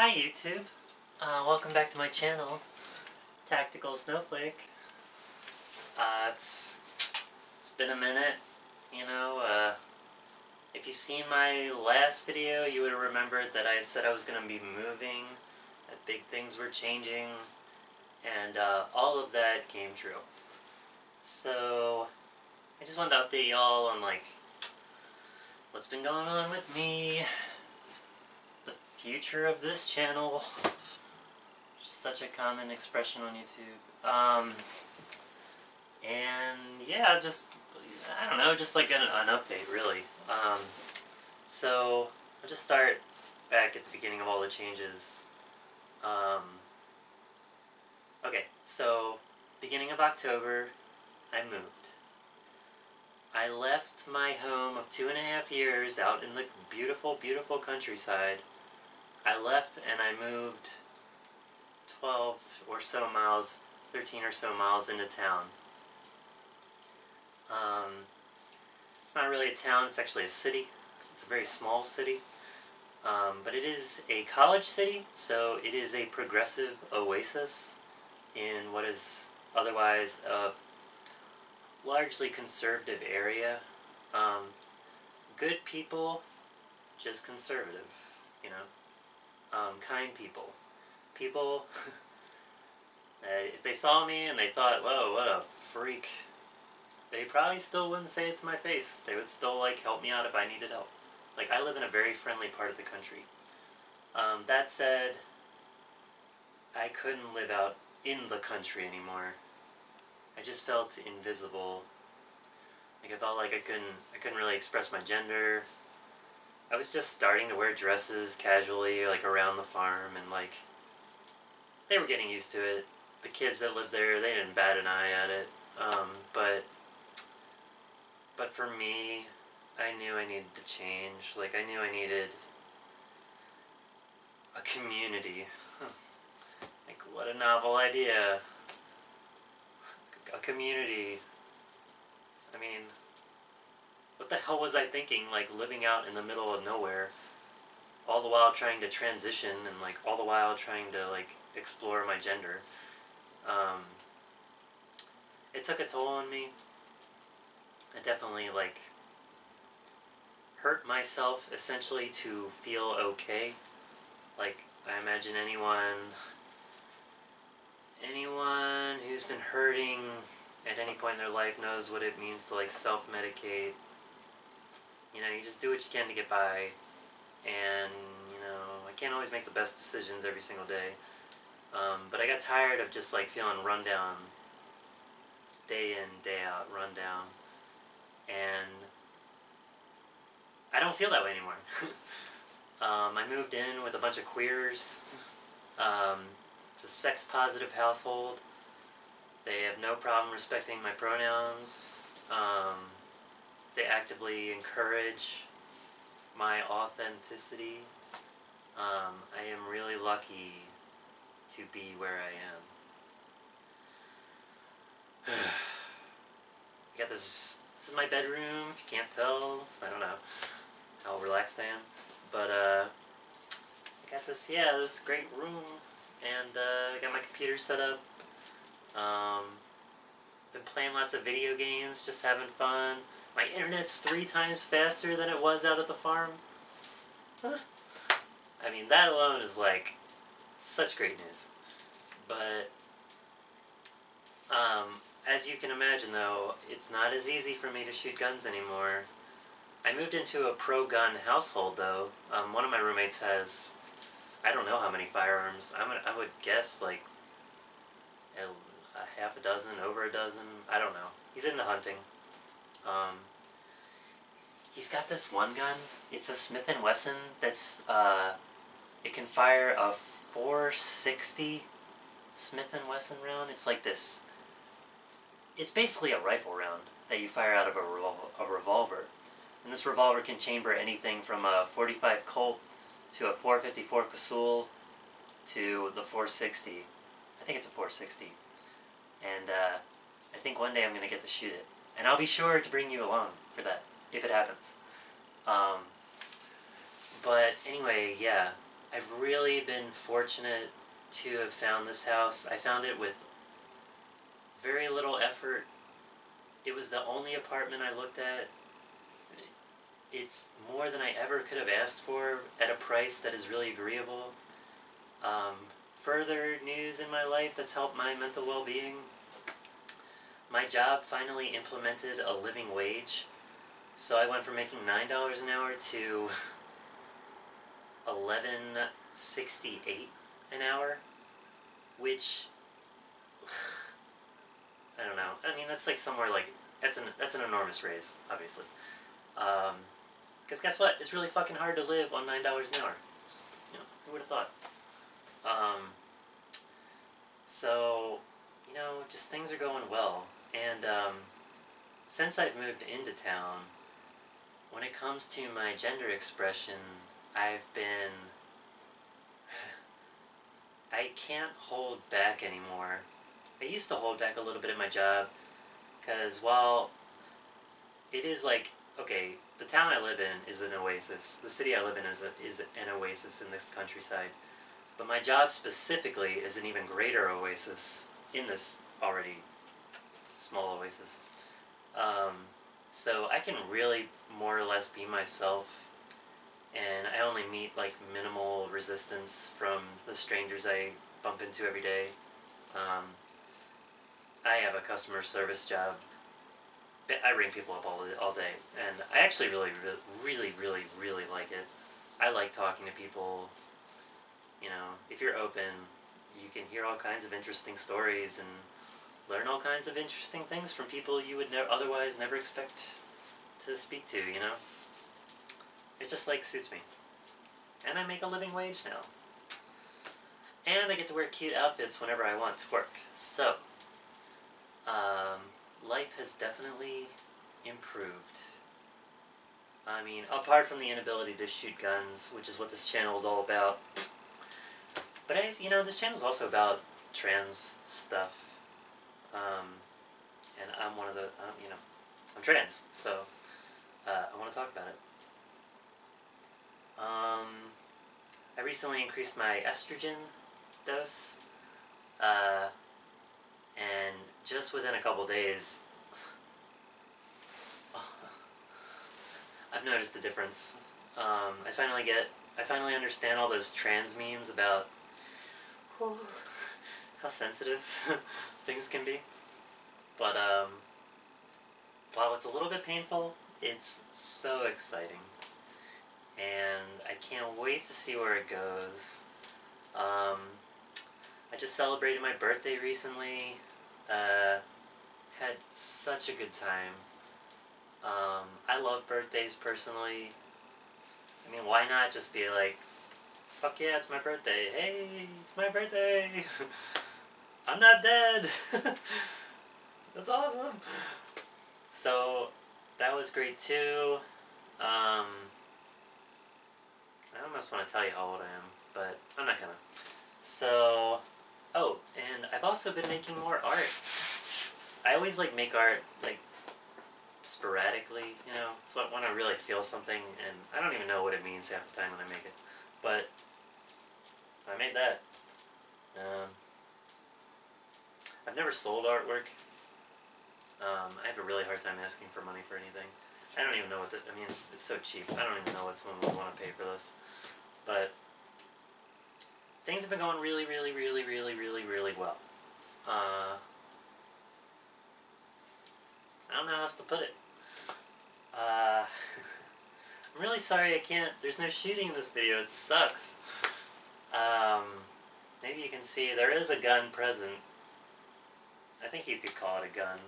Hi YouTube, welcome back to my channel, Tactical Snowflake. It's been a minute, if you've seen my last video, you would have remembered that I had said I was going to be moving, that big things were changing, and all of that came true. So, I just wanted to update y'all on, what's been going on with me, the future of this channel. Such a common expression on YouTube. And yeah, I don't know, just like an update, really. So, I'll just start back at the beginning of all the changes. Okay, so, beginning of October, I moved. I left my home of 2.5 years out in the beautiful, beautiful countryside. I left and I moved 12 or so miles, 13 or so miles into town. It's not really a town, it's actually a city. It's a very small city. But it is a college city, so it is a progressive oasis in what is otherwise a largely conservative area. Good people, just conservative, kind people. People that if they saw me and they thought, whoa, what a freak, they probably still wouldn't say it to my face. They would still, help me out if I needed help. I live in a very friendly part of the country. That said, I couldn't live out in the country anymore. I just felt invisible. I felt like I couldn't really express my gender. I was just starting to wear dresses casually, around the farm, and, they were getting used to it. The kids that lived there, they didn't bat an eye at it. But for me, I knew I needed to change. I knew I needed a community. What a novel idea. A community. I mean, what the hell was I thinking, living out in the middle of nowhere, all the while trying to transition, and, all the while trying to, explore my gender. It took a toll on me. I definitely, hurt myself, essentially, to feel okay. I imagine anyone who's been hurting at any point in their life knows what it means to, self-medicate. You just do what you can to get by, and, I can't always make the best decisions every single day. But I got tired of just, feeling run down, day in, day out, run down, and I don't feel that way anymore. I moved in with a bunch of queers. It's a sex-positive household. They have no problem respecting my pronouns. They actively encourage my authenticity. I am really lucky to be where I am. I got this is my bedroom, if you can't tell. I don't know how relaxed I am. But, I got this great room, and, I got my computer set up. Been playing lots of video games, just having fun. My internet's 3 times faster than it was out at the farm. I mean, that alone is, such great news. But, as you can imagine, though, it's not as easy for me to shoot guns anymore. I moved into a pro-gun household, though. One of my roommates has, I don't know how many firearms. I would guess, a half a dozen, over a dozen. I don't know. He's into hunting. He's got this one gun. It's a Smith & Wesson that's, it can fire a 460 Smith & Wesson round. It's like this. It's basically a rifle round that you fire out of a revolver. And this revolver can chamber anything from a .45 Colt to a .454 Casull to the 460. I think it's a 460. And I think one day I'm going to get to shoot it. And I'll be sure to bring you along for that, if it happens. But anyway, yeah. I've really been fortunate to have found this house. I found it with very little effort. It was the only apartment I looked at. It's more than I ever could have asked for at a price that is really agreeable. Further news in my life that's helped my mental well-being. My job finally implemented a living wage. So I went from making $9 an hour to $11.68 an hour, which I don't know. I mean, that's like somewhere like that's an enormous raise, obviously. Because guess what? It's really fucking hard to live on $9 an hour. You know, who would have thought? So, you know, just things are going well. And since I've moved into town, when it comes to my gender expression, I can't hold back anymore. I used to hold back a little bit at my job, because while it is like, okay, the town I live in is an oasis. The city I live in is an oasis in this countryside. But my job specifically is an even greater oasis in this already small oasis. So I can really more or less be myself, and I only meet like minimal resistance from the strangers I bump into every day. I have a customer service job. I ring people up all day, and I actually really like it. I like talking to people. You know, if you're open, you can hear all kinds of interesting stories and learn all kinds of interesting things from people you would otherwise never expect to speak to, you know? It just, like, suits me. And I make a living wage now. And I get to wear cute outfits whenever I want to work. So, life has definitely improved. I mean, apart from the inability to shoot guns, which is what this channel is all about. But you know, this channel is also about trans stuff. And I'm one of the, you know, I'm trans, so I want to talk about it. I recently increased my estrogen dose, and just within a couple days, I've noticed the difference. I finally understand all those trans memes about how sensitive things can be. But while it's a little bit painful, it's so exciting. And I can't wait to see where it goes. I just celebrated my birthday recently. Had such a good time. I love birthdays personally. I mean, why not just be like, fuck yeah, it's my birthday. Hey, it's my birthday. I'm not dead. That's awesome. So, that was great too. I almost want to tell you how old I am, but I'm not gonna. So, oh, and I've also been making more art. I always like make art like sporadically, you know. It's when I really feel something, and I don't even know what it means half the time when I make it. But I made that. I've never sold artwork. I have a really hard time asking for money for anything. I don't even know what I mean, it's so cheap. I don't even know what someone would want to pay for this. But things have been going really well. I don't know how else to put it. I'm really sorry I can't, there's no shooting in this video, it sucks. Maybe you can see there is a gun present. I think you could call it a gun.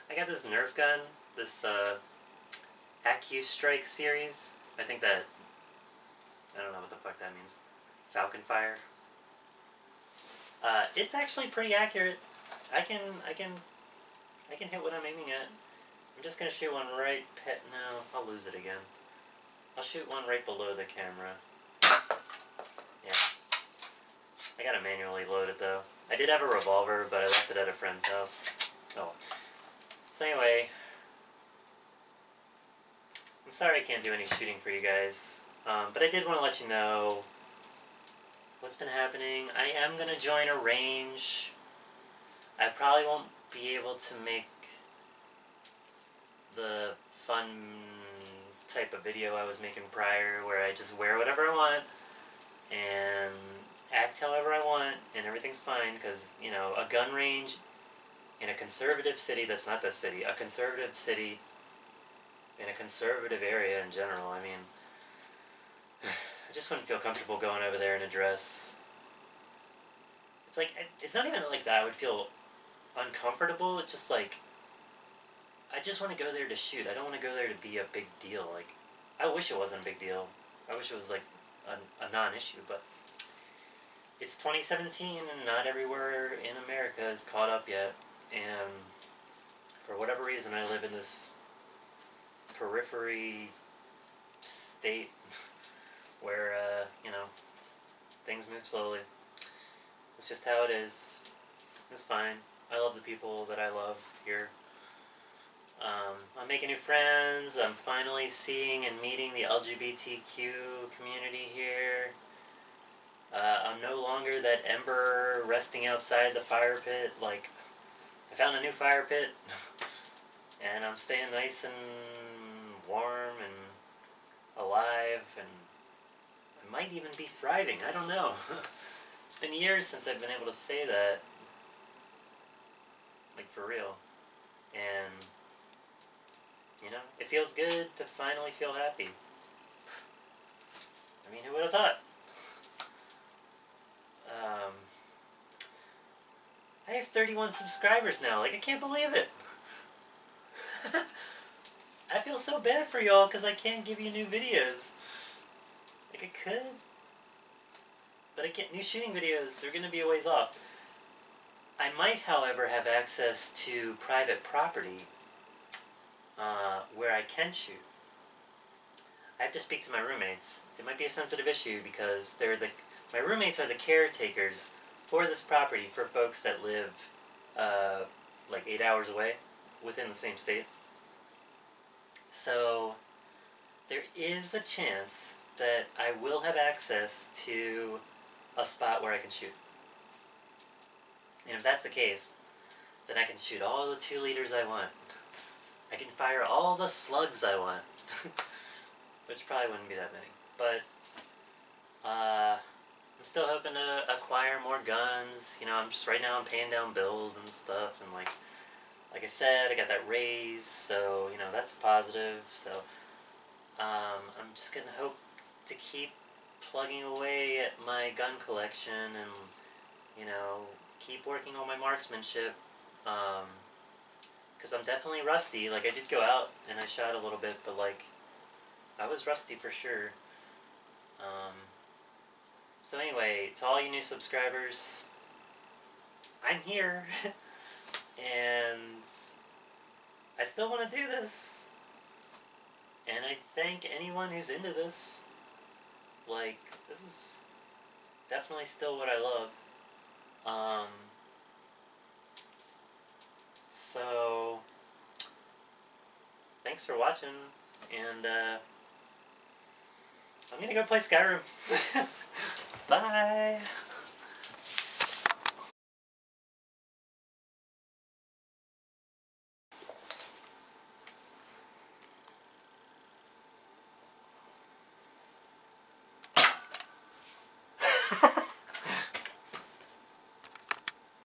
I got this Nerf gun, this AccuStrike series. I think that, I don't know what the fuck that means. Falcon Fire. It's actually pretty accurate. I can hit what I'm aiming at. I'm just gonna shoot one right no, I'll lose it again. I'll shoot one right below the camera. Yeah. I gotta manually load it though. I did have a revolver, but I left it at a friend's house. Oh. So anyway, I'm sorry I can't do any shooting for you guys. But I did want to let you know what's been happening. I am going to join a range. I probably won't be able to make the fun type of video I was making prior, where I just wear whatever I want and act however I want and everything's fine, because, you know, a gun range in a conservative city, that's not the city, a conservative city in a conservative area in general, I mean, I just wouldn't feel comfortable going over there in a dress. It's like, it's not even like that I would feel uncomfortable, it's just like, I just want to go there to shoot. I don't want to go there to be a big deal. Like, I wish it wasn't a big deal. I wish it was like a non-issue, but it's 2017 and not everywhere in America is caught up yet. And for whatever reason, I live in this periphery state where, you know, things move slowly. It's just how it is. It's fine. I love the people that I love here. I'm making new friends. I'm finally seeing and meeting the LGBTQ community here. I'm no longer that ember resting outside the fire pit. Like, I found a new fire pit, and I'm staying nice and warm and alive, and I might even be thriving. I don't know. It's been years since I've been able to say that, like, for real. And you know, it feels good to finally feel happy. I mean, who would have thought? I have 31 subscribers now. Like, I can't believe it. I feel so bad for y'all because I can't give you new videos. Like, I could. But I can't. New shooting videos, they're going to be a ways off. I might, however, have access to private property where I can shoot. I have to speak to my roommates. It might be a sensitive issue because my roommates are the caretakers for this property for folks that live like 8 hours away within the same state. So there is a chance that I will have access to a spot where I can shoot. And if that's the case, then I can shoot all the 2 liters I want. I can fire all the slugs I want. Which probably wouldn't be that many. But I'm still hoping to acquire more guns. You know, right now I'm paying down bills and stuff, and like I said, I got that raise, so you know that's a positive. So I'm just gonna hope to keep plugging away at my gun collection, and you know, keep working on my marksmanship. Because I'm definitely rusty. Like, I did go out and I shot a little bit, but like I was rusty for sure. So anyway, to all you new subscribers, I'm here, and I still want to do this, and I thank anyone who's into this. Like, this is definitely still what I love. So, thanks for watching, and I'm gonna go play Skyrim. Bye!